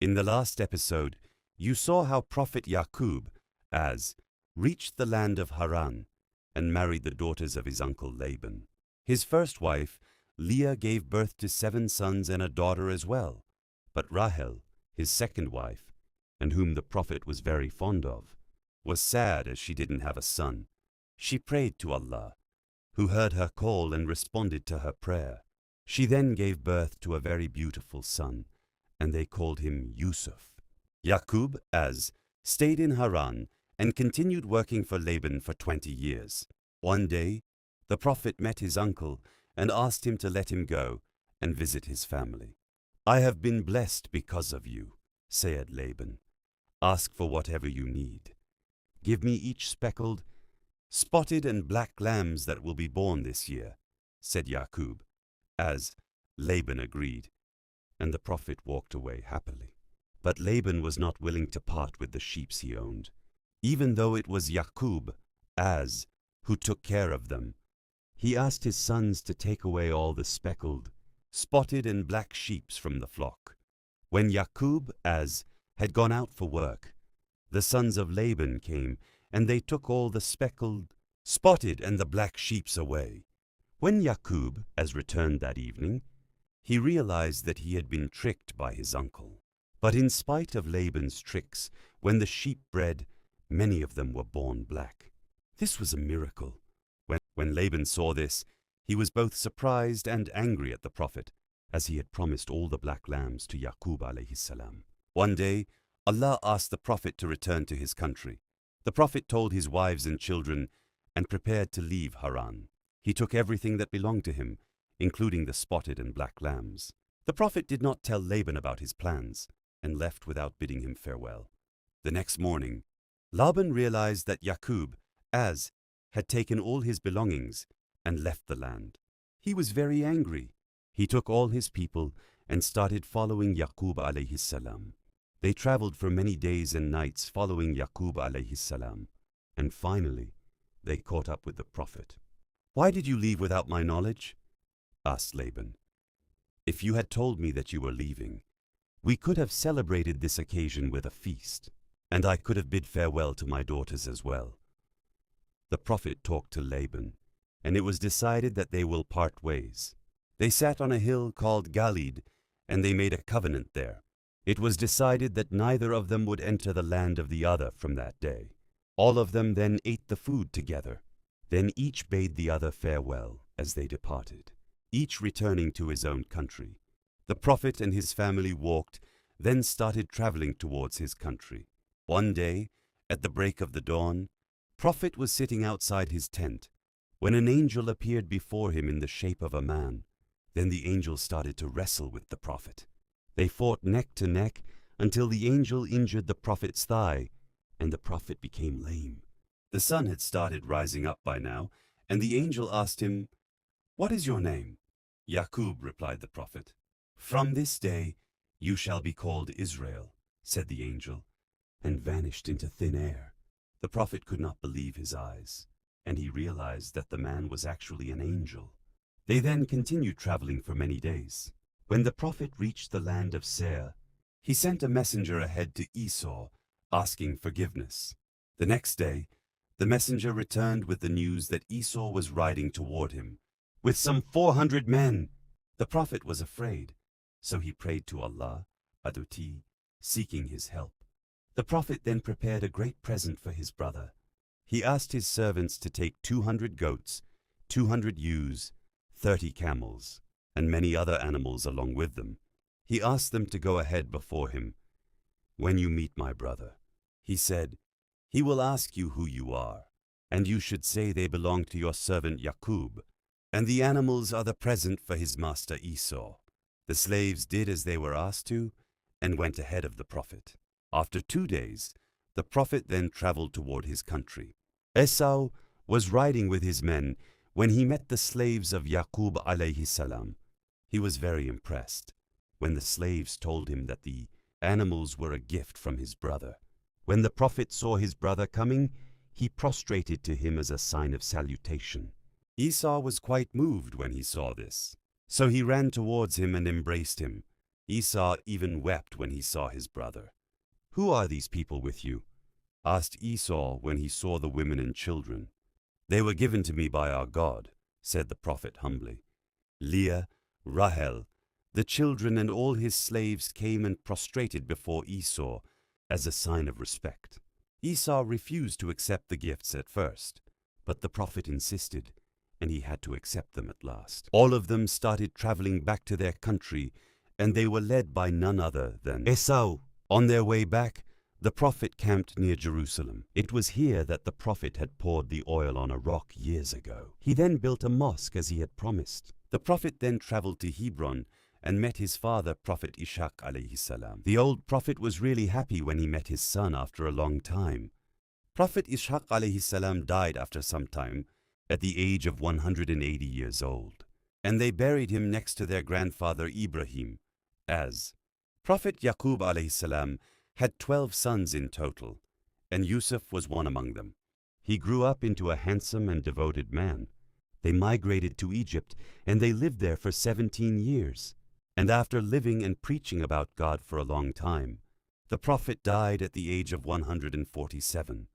In the last episode, you saw how Prophet Yaqub, as reached the land of Haran and married the daughters of his uncle Laban. His first wife, Leah, gave birth to 7 sons and a daughter as well. But Rahel, his second wife, and whom the Prophet was very fond of, was sad as she didn't have a son. She prayed to Allah, who heard her call and responded to her prayer. She then gave birth to a very beautiful son, and they called him Yusuf. Yaqub, as stayed in Haran and continued working for Laban for 20 years. One day, the Prophet met his uncle and asked him to let him go and visit his family. "I have been blessed because of you," said Laban. "Ask for whatever you need. Give me each speckled, spotted and black lambs that will be born this year," said Yaqub, as Laban agreed, and the Prophet walked away happily. But Laban was not willing to part with the sheep he owned, even though it was Yaqub, as who took care of them. He asked his sons to take away all the speckled, spotted and black sheep from the flock. When Yaqub, as had gone out for work, the sons of Laban came, and they took all the speckled, spotted and the black sheep away. When Yaqub, as returned that evening, he realized that he had been tricked by his uncle. But in spite of Laban's tricks, when the sheep bred, many of them were born black. This was a miracle. When Laban saw this, he was both surprised and angry at the Prophet, as he had promised all the black lambs to Yaqub Alaihissalam. One day, Allah asked the Prophet to return to his country. The Prophet told his wives and children and prepared to leave Haran. He took everything that belonged to him, including the spotted and black lambs. The Prophet did not tell Laban about his plans and left without bidding him farewell. The next morning, Laban realized that Yaqub, as had taken all his belongings and left the land. He was very angry. He took all his people and started following Yaqub Alaihissalam. They traveled for many days and nights following Yaqub Alaihissalam, and finally they caught up with the Prophet. "Why did you leave without my knowledge?" asked Laban. "If you had told me that you were leaving, we could have celebrated this occasion with a feast, and I could have bid farewell to my daughters as well." The Prophet talked to Laban, and it was decided that they will part ways. They sat on a hill called Galid, and they made a covenant there. It was decided that neither of them would enter the land of the other from that day. All of them then ate the food together. Then each bade the other farewell as they departed, each returning to his own country. The Prophet and his family walked, then started traveling towards his country. One day, at the break of the dawn, Prophet was sitting outside his tent when an angel appeared before him in the shape of a man. Then the angel started to wrestle with the Prophet. They fought neck to neck until the angel injured the Prophet's thigh, and the Prophet became lame. The sun had started rising up by now, and the angel asked him, "What is your name?" "Yaqub," replied the Prophet. "From this day you shall be called Israel," said the angel, and vanished into thin air. The Prophet could not believe his eyes, and he realized that the man was actually an angel. They then continued traveling for many days. When the Prophet reached the land of Seir, he sent a messenger ahead to Esau, asking forgiveness. The next day, the messenger returned with the news that Esau was riding toward him, with some 400 men. The Prophet was afraid, so he prayed to Allah, Aduti, seeking his help. The Prophet then prepared a great present for his brother. He asked his servants to take 200 goats, 200 ewes, 30 camels, and many other animals along with them. He asked them to go ahead before him. "When you meet my brother," he said, "he will ask you who you are, and you should say they belong to your servant Yaqub, and the animals are the present for his master Esau." The slaves did as they were asked to, and went ahead of the Prophet. After 2 days, the Prophet then traveled toward his country. Esau was riding with his men when he met the slaves of Yaqub Alaihissalam. He was very impressed when the slaves told him that the animals were a gift from his brother. When the Prophet saw his brother coming, he prostrated to him as a sign of salutation. Esau was quite moved when he saw this, so he ran towards him and embraced him. Esau even wept when he saw his brother. "Who are these people with you?" asked Esau when he saw the women and children. "They were given to me by our God," said the Prophet humbly. Leah, Rahel, the children and all his slaves came and prostrated before Esau as a sign of respect. Esau refused to accept the gifts at first, but the Prophet insisted, and he had to accept them at last. All of them started traveling back to their country, and they were led by none other than Esau. On their way back, the Prophet camped near Jerusalem. It was here that the Prophet had poured the oil on a rock years ago. He then built a mosque as he had promised. The Prophet then traveled to Hebron and met his father, Prophet Ishaq Alaihissalam. The old Prophet was really happy when he met his son after a long time. Prophet Ishaq Alaihissalam died after some time at the age of 180 years old, and they buried him next to their grandfather Ibrahim, as Prophet Yaqub Alaihissalam had 12 sons in total, and Yusuf was one among them. He grew up into a handsome and devoted man. They migrated to Egypt, and they lived there for 17 years. And after living and preaching about God for a long time, the Prophet died at the age of 147.